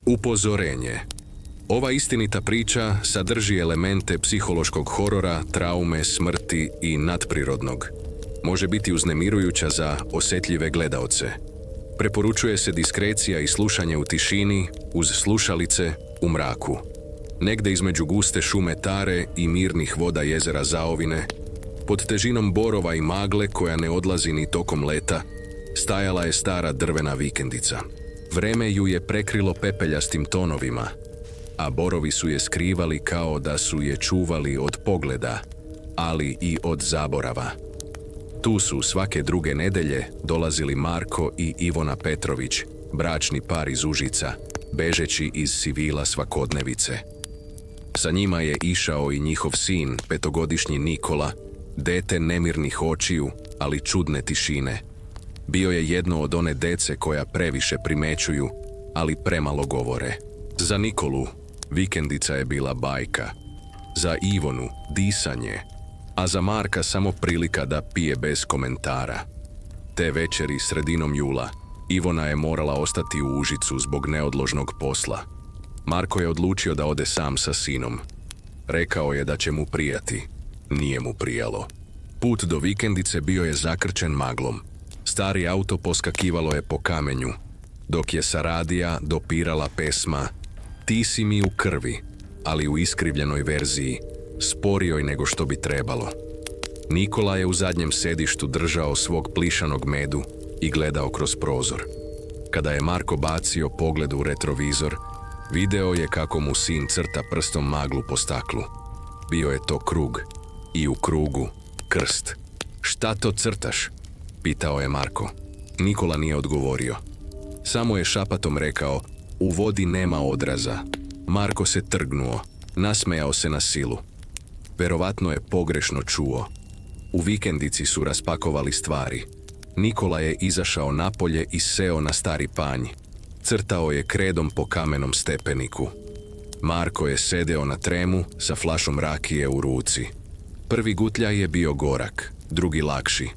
Upozorenje. Ova istinita priča sadrži elemente psihološkog horora, traume, smrti i nadprirodnog. Može biti uznemirujuća za osjetljive gledaoce. Preporučuje se diskrecija i slušanje u tišini, uz slušalice, u mraku. Negde između guste šume Tare i mirnih voda jezera Zaovine, pod težinom borova i magle koja ne odlazi ni tokom leta, stajala je stara drvena vikendica. Vreme ju je prekrilo pepeljastim tonovima, a borovi su je skrivali kao da su je čuvali od pogleda, ali i od zaborava. Tu su svake druge nedelje dolazili Marko i Ivona Petrović, bračni par iz Užica, bežeći iz sivila svakodnevice. Sa njima je išao i njihov sin, 5-godišnji Nikola, dete nemirnih očiju, ali čudne tišine. Bio je jedno od one dece koja previše primećuju, ali premalo govore. Za Nikolu vikendica je bila bajka, za Ivonu disanje, a za Marka samo prilika da pije bez komentara. Te večeri sredinom jula Ivona je morala ostati u Užicu zbog neodložnog posla. Marko je odlučio da ode sam sa sinom. Rekao je da će mu prijati. Nije mu prijalo. Put do vikendice bio je zakrčen maglom. Stari auto poskakivalo je po kamenju, dok je sa radija dopirala pesma "Ti si mi u krvi", ali u iskrivljenoj verziji, sporijoj nego što bi trebalo. Nikola je u zadnjem sedištu držao svog plišanog medu i gledao kroz prozor. Kada je Marko bacio pogled u retrovizor, video je kako mu sin crta prstom maglu po staklu. Bio je to krug i u krugu krst. "Šta to crtaš?" pitao je Marko. Nikola nije odgovorio. Samo je šapatom rekao: "U vodi nema odraza." Marko se trgnuo, nasmejao se na silu. Verovatno je pogrešno čuo. U vikendici su raspakovali stvari. Nikola je izašao napolje i seo na stari panj. Crtao je kredom po kamenom stepeniku. Marko je sedeo na tremu sa flašom rakije u ruci. Prvi gutljaj je bio gorak, drugi lakši,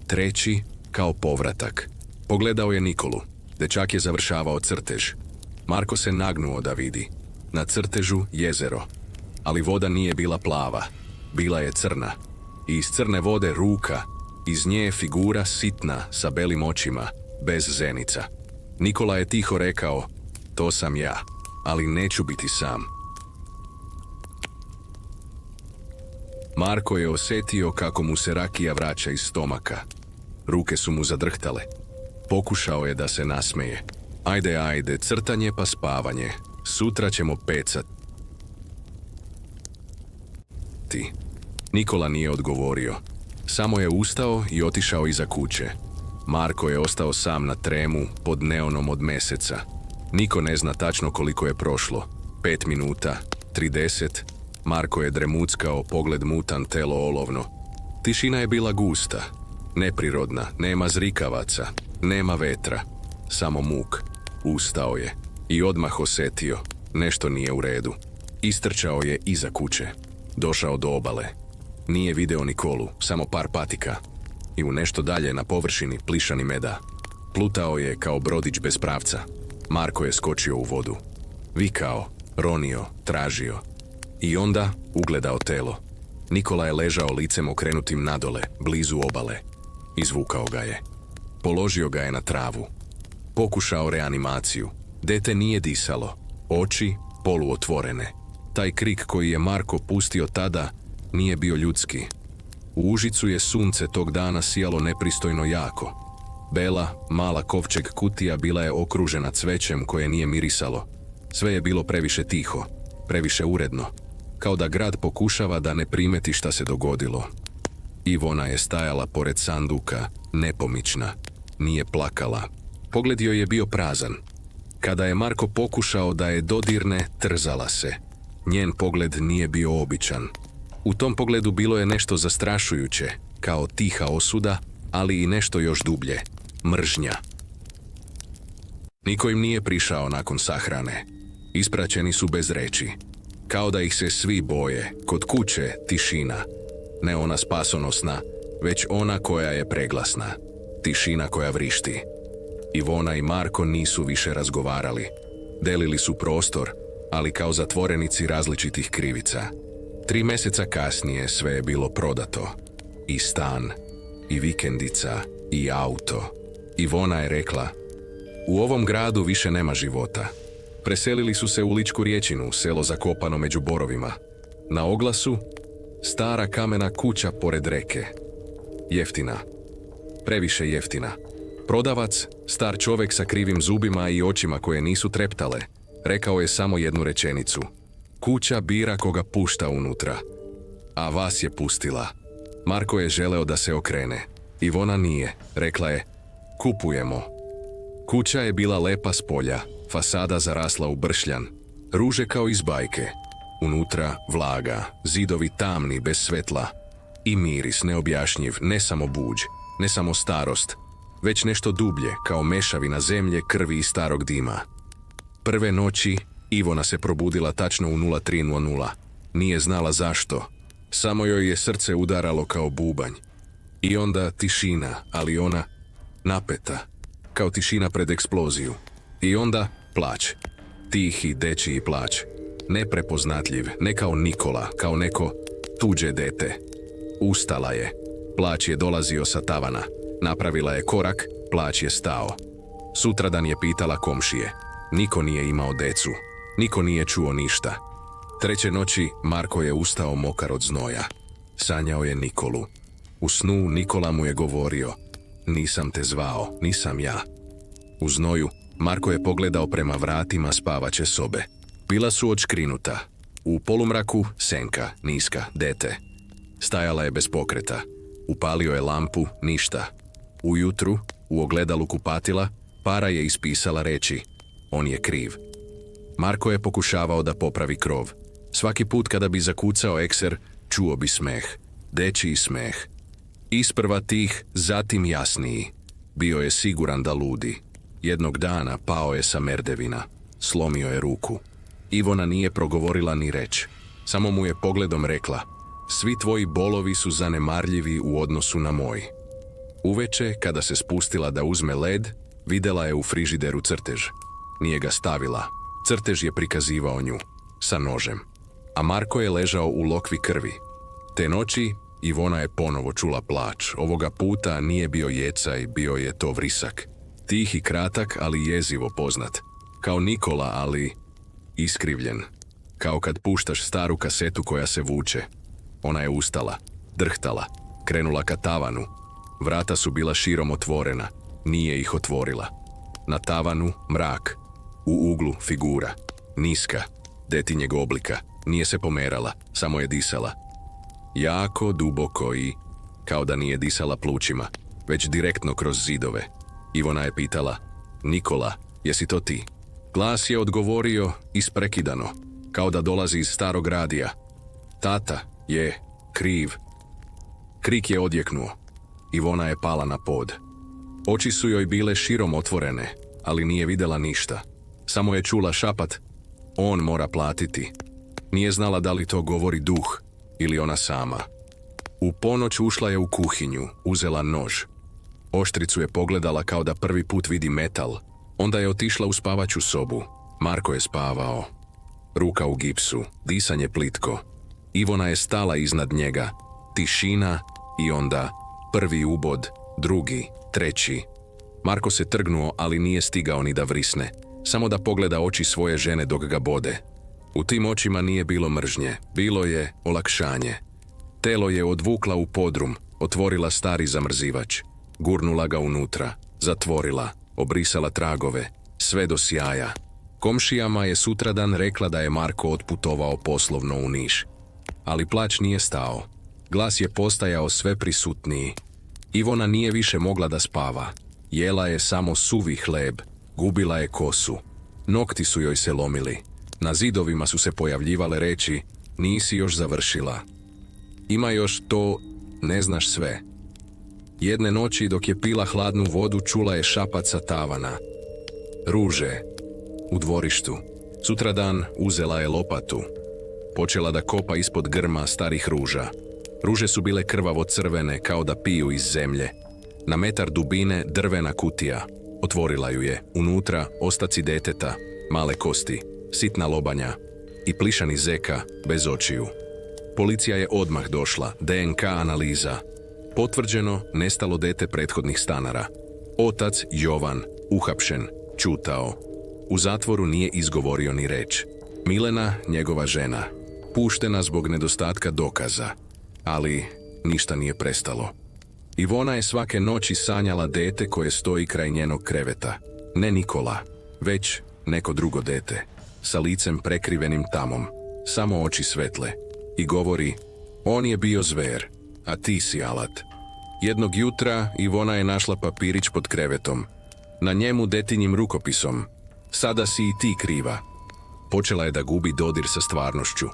treći kao povratak. Pogledao je Nikolu. Dečak je završavao crtež. Marko se nagnuo da vidi. Na crtežu jezero. Ali voda nije bila plava. Bila je crna. I iz crne vode ruka. Iz nje je figura sitna sa belim očima, bez zenica. Nikola je tiho rekao: "To sam ja, ali neću biti sam." Marko je osjetio kako mu se rakija vraća iz stomaka. Ruke su mu zadrhtale. Pokušao je da se nasmeje. Ajde, crtanje pa spavanje. Sutra ćemo pecati." Nikola nije odgovorio. Samo je ustao i otišao iza kuće. Marko je ostao sam na tremu pod neonom od meseca. Niko ne zna tačno koliko je prošlo. 5 minuta, 30. Marko je dremuckao, pogled mutan, telo olovno. Tišina je bila gusta, neprirodna, nema zrikavaca, nema vetra, samo muk. Ustao je i odmah osjetio, nešto nije u redu. Istrčao je iza kuće. Došao do obale. Nije video Nikolu, samo par patika. I u nešto dalje na površini plišani meda. Plutao je kao brodić bez pravca. Marko je skočio u vodu. Vikao, ronio, tražio. I onda ugledao telo. Nikola je ležao licem okrenutim nadole, blizu obale. Izvukao ga je. Položio ga je na travu. Pokušao reanimaciju. Dete nije disalo. Oči poluotvorene. Taj krik koji je Marko pustio tada nije bio ljudski. U Užicu je sunce tog dana sijalo nepristojno jako. Bela, mala kovčeg kutija bila je okružena cvećem koje nije mirisalo. Sve je bilo previše tiho, previše uredno. Kao da grad pokušava da ne primeti šta se dogodilo. Ivona je stajala pored sanduka, nepomična. Nije plakala. Pogled joj je bio prazan. Kada je Marko pokušao da je dodirne, trzala se. Njen pogled nije bio običan. U tom pogledu bilo je nešto zastrašujuće, kao tiha osuda, ali i nešto još dublje. Mržnja. Niko im nije prišao nakon sahrane. Ispraćeni su bez reči. Kao da ih se svi boje. Kod kuće tišina. Ne ona spasonosna, već ona koja je preglasna. Tišina koja vrišti. Ivona i Marko nisu više razgovarali. Delili su prostor, ali kao zatvorenici različitih krivica. 3 mjeseca kasnije sve je bilo prodato. I stan, i vikendica, i auto. Ivona je rekla: u ovom gradu više nema života. Preselili su se u Ličku Riječinu, selo zakopano među borovima. Na oglasu stara kamena kuća pored reke. Jeftina. Previše jeftina. Prodavac, star čovjek sa krivim zubima i očima koje nisu treptale, rekao je samo jednu rečenicu: kuća bira koga pušta unutra. A vas je pustila. Marko je želeo da se okrene. Ivona nije. Rekla je: kupujemo. Kuća je bila lepa s polja, fasada zarasla u bršljan, ruže kao iz bajke. Unutra vlaga, zidovi tamni bez svetla i miris neobjašnjiv, ne samo buđ, ne samo starost, već nešto dublje, kao mešavina zemlje, krvi i starog dima. Prve noći Ivona se probudila tačno u 03:00. Nije znala zašto, samo joj je srce udaralo kao bubanj. I onda tišina, ali ona napeta, kao tišina pred eksploziju. I onda plać, tihi dečiji plać, neprepoznatljiv, ne kao Nikola, kao neko tuđe dete. Ustala je, plać je dolazio sa tavana, napravila je korak, plać je stao. Sutradan je pitala komšije, niko nije imao decu, niko nije čuo ništa. Treće noći Marko je ustao mokar od znoja, sanjao je Nikolu. U snu Nikola mu je govorio: nisam te zvao, nisam ja. U znoju Marko je pogledao prema vratima spavaće sobe. Bila su odškrinuta. U polumraku senka, niska, dete. Stajala je bez pokreta. Upalio je lampu, ništa. Ujutru, u ogledalu kupatila, para je ispisala reći: on je kriv. Marko je pokušavao da popravi krov. Svaki put kada bi zakucao ekser, čuo bi smeh. Dečiji smeh. Isprva tih, zatim jasniji. Bio je siguran da ludi. Jednog dana pao je sa merdevina. Slomio je ruku. Ivona nije progovorila ni reč. Samo mu je pogledom rekla: svi tvoji bolovi su zanemarljivi u odnosu na moj. Uveče, kada se spustila da uzme led, videla je u frižideru crtež. Nije ga stavila. Crtež je prikazivao nju. Sa nožem. A Marko je ležao u lokvi krvi. Te noći Ivona je ponovo čula plač. Ovoga puta nije bio jecaj, bio je to vrisak. Tih i kratak, ali jezivo poznat. Kao Nikola, ali iskrivljen. Kao kad puštaš staru kasetu koja se vuče. Ona je ustala, drhtala, krenula ka tavanu. Vrata su bila širom otvorena, nije ih otvorila. Na tavanu mrak, u uglu figura, niska, detinjeg oblika, nije se pomerala, samo je disala. Jako duboko i kao da nije disala plućima, već direktno kroz zidove. Ivona je pitala: Nikola, jesi to ti? Glas je odgovorio isprekidano, kao da dolazi iz starog radija. Tata je kriv. Krik je odjeknuo. Ivona je pala na pod. Oči su joj bile širom otvorene, ali nije vidjela ništa. Samo je čula šapat: on mora platiti. Nije znala da li to govori duh ili ona sama. U ponoć ušla je u kuhinju, uzela nož. Oštricu je pogledala kao da prvi put vidi metal. Onda je otišla u spavaću sobu. Marko je spavao. Ruka u gipsu, disanje plitko. Ivona je stala iznad njega. Tišina i onda prvi ubod, drugi, treći. Marko se trgnuo, ali nije stigao ni da vrisne. Samo da pogleda oči svoje žene dok ga bode. U tim očima nije bilo mržnje, bilo je olakšanje. Telo je odvukla u podrum, otvorila stari zamrzivač. Gurnula ga unutra, zatvorila, obrisala tragove, sve do sjaja. Komšijama je sutradan rekla da je Marko otputovao poslovno u Niš. Ali plać nije stao. Glas je postajao sve prisutniji. Ivona nije više mogla da spava. Jela je samo suvi hleb, gubila je kosu. Nokti su joj se lomili. Na zidovima su se pojavljivale reči: nisi još završila. Ima još to, ne znaš sve. Jedne noći dok je pila hladnu vodu čula je šapat sa tavana. Ruže. U dvorištu. Sutradan uzela je lopatu. Počela da kopa ispod grma starih ruža. Ruže su bile krvavo crvene kao da piju iz zemlje. Na metar dubine drvena kutija. Otvorila ju je. Unutra ostaci deteta. Male kosti, sitna lobanja i plišani zeka bez očiju. Policija je odmah došla, DNK analiza. Potvrđeno nestalo dete prethodnih stanara. Otac Jovan, uhapšen, čutao. U zatvoru nije izgovorio ni reč. Milena, njegova žena, puštena zbog nedostatka dokaza. Ali ništa nije prestalo. Ivona je svake noći sanjala dete koje stoji kraj njenog kreveta. Ne Nikola, već neko drugo dete, sa licem prekrivenim tamom, samo oči svetle. I govori, on je bio zver, a ti si alat. Jednog jutra Ivona je našla papirić pod krevetom. Na njemu detinjim rukopisom. Sada si i ti kriva. Počela je da gubi dodir sa stvarnošću.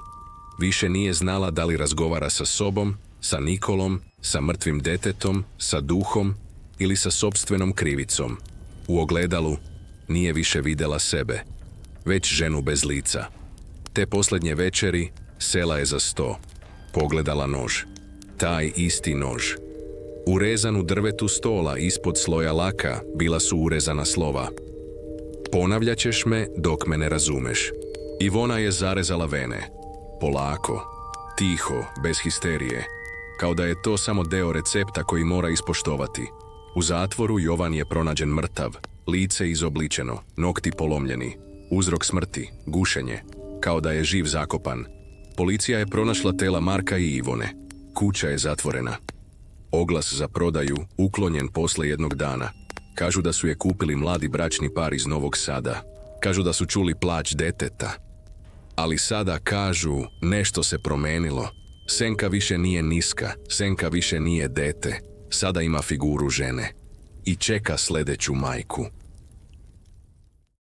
Više nije znala da li razgovara sa sobom, sa Nikolom, sa mrtvim detetom, sa duhom ili sa sopstvenom krivicom. U ogledalu nije više vidjela sebe, već ženu bez lica. Te posljednje večeri sela je za sto. Pogledala nož. Taj isti nož. Urezan u drvetu stola ispod sloja laka bila su urezana slova. Ponavljat ćeš me dok me ne razumeš. Ivona je zarezala vene. Polako, tiho, bez histerije. Kao da je to samo deo recepta koji mora ispoštovati. U zatvoru Jovan je pronađen mrtav, lice izobličeno, nokti polomljeni. Uzrok smrti, gušenje, kao da je živ zakopan. Policija je pronašla tela Marka i Ivone. Kuća je zatvorena. Oglas za prodaju uklonjen posle jednog dana. Kažu da su je kupili mladi bračni par iz Novog Sada. Kažu da su čuli plać deteta. Ali sada kažu, nešto se promenilo. Senka više nije niska, Senka više nije dete. Sada ima figuru žene. I čeka sljedeću majku.